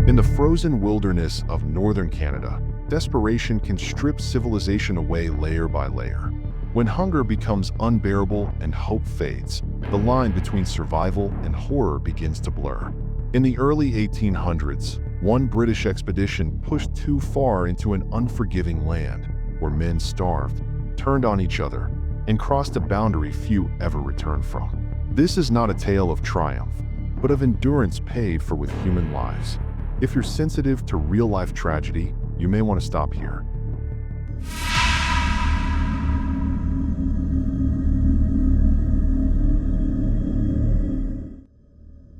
In the frozen wilderness of northern Canada, desperation can strip civilization away layer by layer. When hunger becomes unbearable and hope fades, the line between survival and horror begins to blur. In the early 1800s, one British expedition pushed too far into an unforgiving land, where men starved, turned on each other, and crossed a boundary few ever returned from. This is not a tale of triumph, but of endurance paid for with human lives. If you're sensitive to real-life tragedy, you may want to stop here.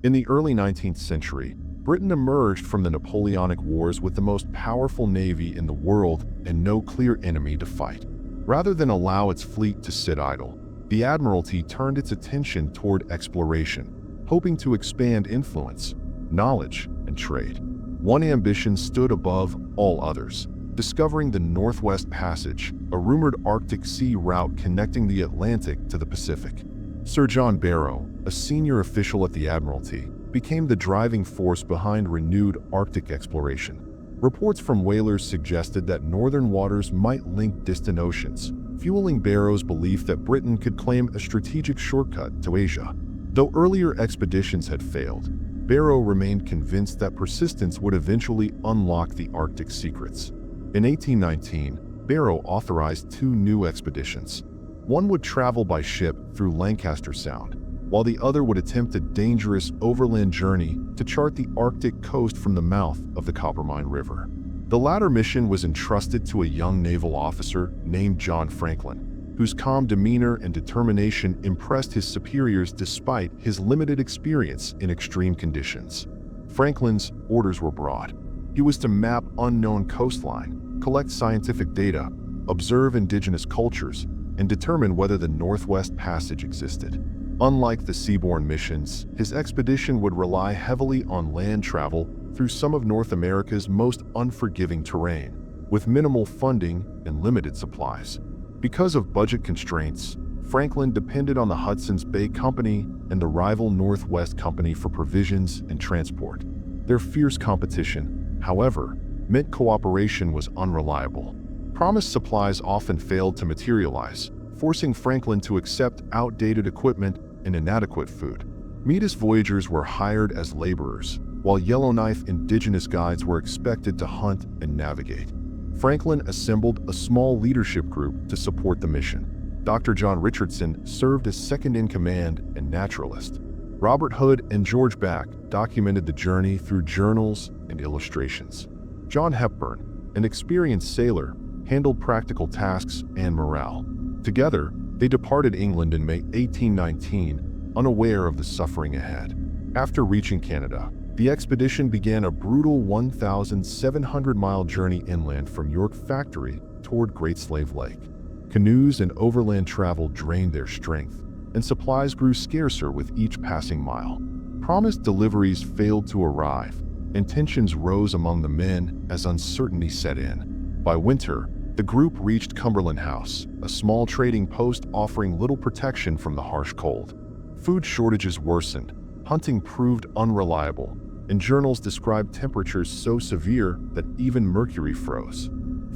In the early 19th century, Britain emerged from the Napoleonic Wars with the most powerful navy in the world and no clear enemy to fight. Rather than allow its fleet to sit idle, the Admiralty turned its attention toward exploration, hoping to expand influence, knowledge, and trade. One ambition stood above all others: discovering the Northwest Passage, a rumored Arctic Sea route connecting the Atlantic to the Pacific. Sir John Barrow, a senior official at the Admiralty, became the driving force behind renewed Arctic exploration. Reports from whalers suggested that northern waters might link distant oceans, fueling Barrow's belief that Britain could claim a strategic shortcut to Asia. Though earlier expeditions had failed, Barrow remained convinced that persistence would eventually unlock the Arctic secrets. In 1819, Barrow authorized two new expeditions. One would travel by ship through Lancaster Sound, while the other would attempt a dangerous overland journey to chart the Arctic coast from the mouth of the Coppermine River. The latter mission was entrusted to a young naval officer named John Franklin, whose calm demeanor and determination impressed his superiors despite his limited experience in extreme conditions. Franklin's orders were broad. He was to map unknown coastline, collect scientific data, observe indigenous cultures, and determine whether the Northwest Passage existed. Unlike the seaborne missions, his expedition would rely heavily on land travel through some of North America's most unforgiving terrain, with minimal funding and limited supplies. Because of budget constraints, Franklin depended on the Hudson's Bay Company and the rival Northwest Company for provisions and transport. Their fierce competition, however, meant cooperation was unreliable. Promised supplies often failed to materialize, forcing Franklin to accept outdated equipment and inadequate food. Metis voyagers were hired as laborers, while Yellowknife indigenous guides were expected to hunt and navigate. Franklin assembled a small leadership group to support the mission. Dr. John Richardson served as second-in-command and naturalist. Robert Hood and George Back documented the journey through journals and illustrations. John Hepburn, an experienced sailor, handled practical tasks and morale. Together, they departed England in May 1819, unaware of the suffering ahead. After reaching Canada, the expedition began a brutal 1,700-mile journey inland from York Factory toward Great Slave Lake. Canoes and overland travel drained their strength, and supplies grew scarcer with each passing mile. Promised deliveries failed to arrive, and tensions rose among the men as uncertainty set in. By winter, the group reached Cumberland House, a small trading post offering little protection from the harsh cold. Food shortages worsened, hunting proved unreliable, and journals described temperatures so severe that even mercury froze.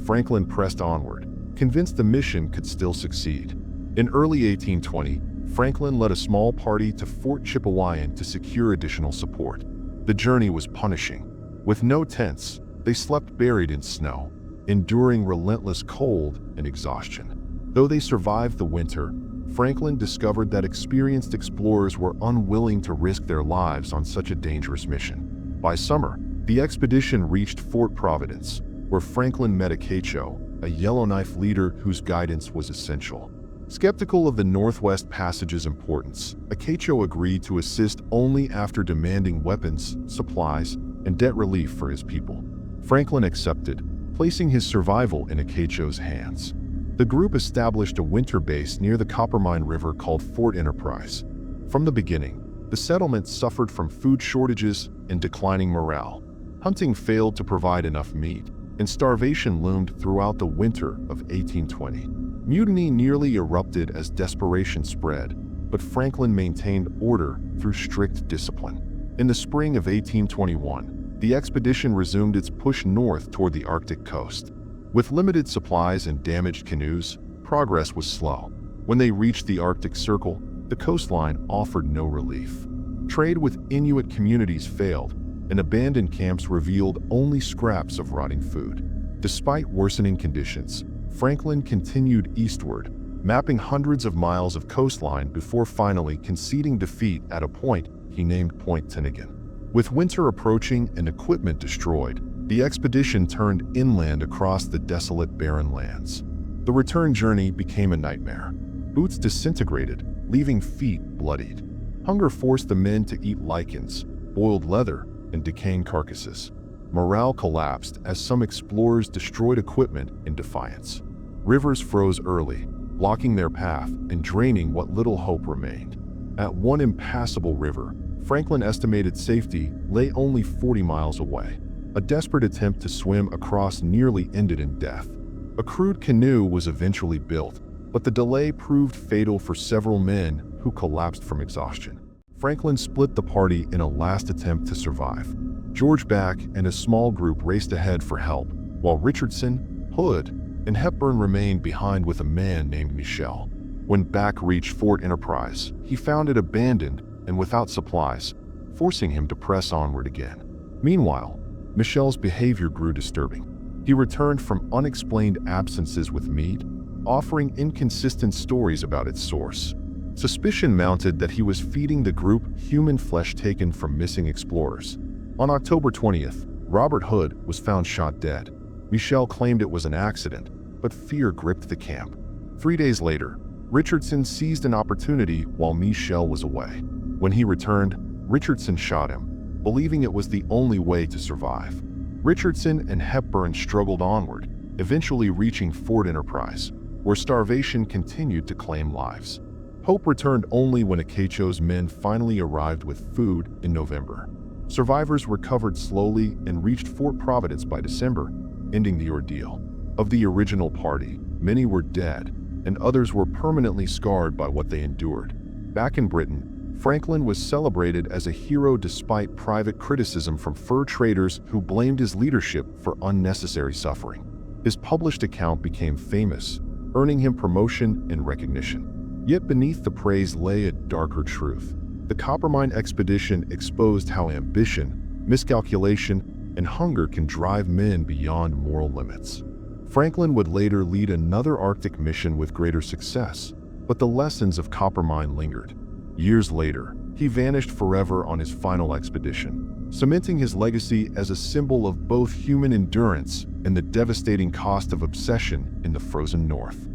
Franklin pressed onward, convinced the mission could still succeed. In early 1820, Franklin led a small party to Fort Chipewyan to secure additional support. The journey was punishing. With no tents, they slept buried in snow, enduring relentless cold and exhaustion. Though they survived the winter, Franklin discovered that experienced explorers were unwilling to risk their lives on such a dangerous mission. By summer, the expedition reached Fort Providence, where Franklin met Acacho, a Yellowknife leader whose guidance was essential. Skeptical of the Northwest Passage's importance, Acacho agreed to assist only after demanding weapons, supplies, and debt relief for his people. Franklin accepted, placing his survival in Acacho's hands. The group established a winter base near the Coppermine River called Fort Enterprise. From the beginning, the settlement suffered from food shortages and declining morale. Hunting failed to provide enough meat, and starvation loomed throughout the winter of 1820. Mutiny nearly erupted as desperation spread, but Franklin maintained order through strict discipline. In the spring of 1821, the expedition resumed its push north toward the Arctic coast. With limited supplies and damaged canoes, progress was slow. When they reached the Arctic Circle, the coastline offered no relief. Trade with Inuit communities failed, and abandoned camps revealed only scraps of rotting food. Despite worsening conditions, Franklin continued eastward, mapping hundreds of miles of coastline before finally conceding defeat at a point he named Point Tinigan. With winter approaching and equipment destroyed, the expedition turned inland across the desolate barren lands. The return journey became a nightmare. Boots disintegrated, leaving feet bloodied. Hunger forced the men to eat lichens, boiled leather, and decaying carcasses. Morale collapsed as some explorers destroyed equipment in defiance. Rivers froze early, blocking their path and draining what little hope remained. At one impassable river, Franklin estimated safety lay only 40 miles away. A desperate attempt to swim across nearly ended in death. A crude canoe was eventually built, but the delay proved fatal for several men who collapsed from exhaustion. Franklin split the party in a last attempt to survive. George Back and a small group raced ahead for help, while Richardson, Hood, and Hepburn remained behind with a man named Michel. When Back reached Fort Enterprise, he found it abandoned and without supplies, forcing him to press onward again. Meanwhile, Michel's behavior grew disturbing. He returned from unexplained absences with meat, offering inconsistent stories about its source. Suspicion mounted that he was feeding the group human flesh taken from missing explorers. On October 20th, Robert Hood was found shot dead. Michel claimed it was an accident, but fear gripped the camp. 3 days later, Richardson seized an opportunity while Michel was away. When he returned, Richardson shot him, believing it was the only way to survive. Richardson and Hepburn struggled onward, eventually reaching Fort Enterprise, where starvation continued to claim lives. Hope returned only when Acacho's men finally arrived with food in November. Survivors recovered slowly and reached Fort Providence by December, ending the ordeal. Of the original party, many were dead, and others were permanently scarred by what they endured. Back in Britain, Franklin was celebrated as a hero despite private criticism from fur traders who blamed his leadership for unnecessary suffering. His published account became famous, earning him promotion and recognition. Yet beneath the praise lay a darker truth. The Coppermine expedition exposed how ambition, miscalculation, and hunger can drive men beyond moral limits. Franklin would later lead another Arctic mission with greater success, but the lessons of Coppermine lingered. Years later, he vanished forever on his final expedition, cementing his legacy as a symbol of both human endurance and the devastating cost of obsession in the frozen north.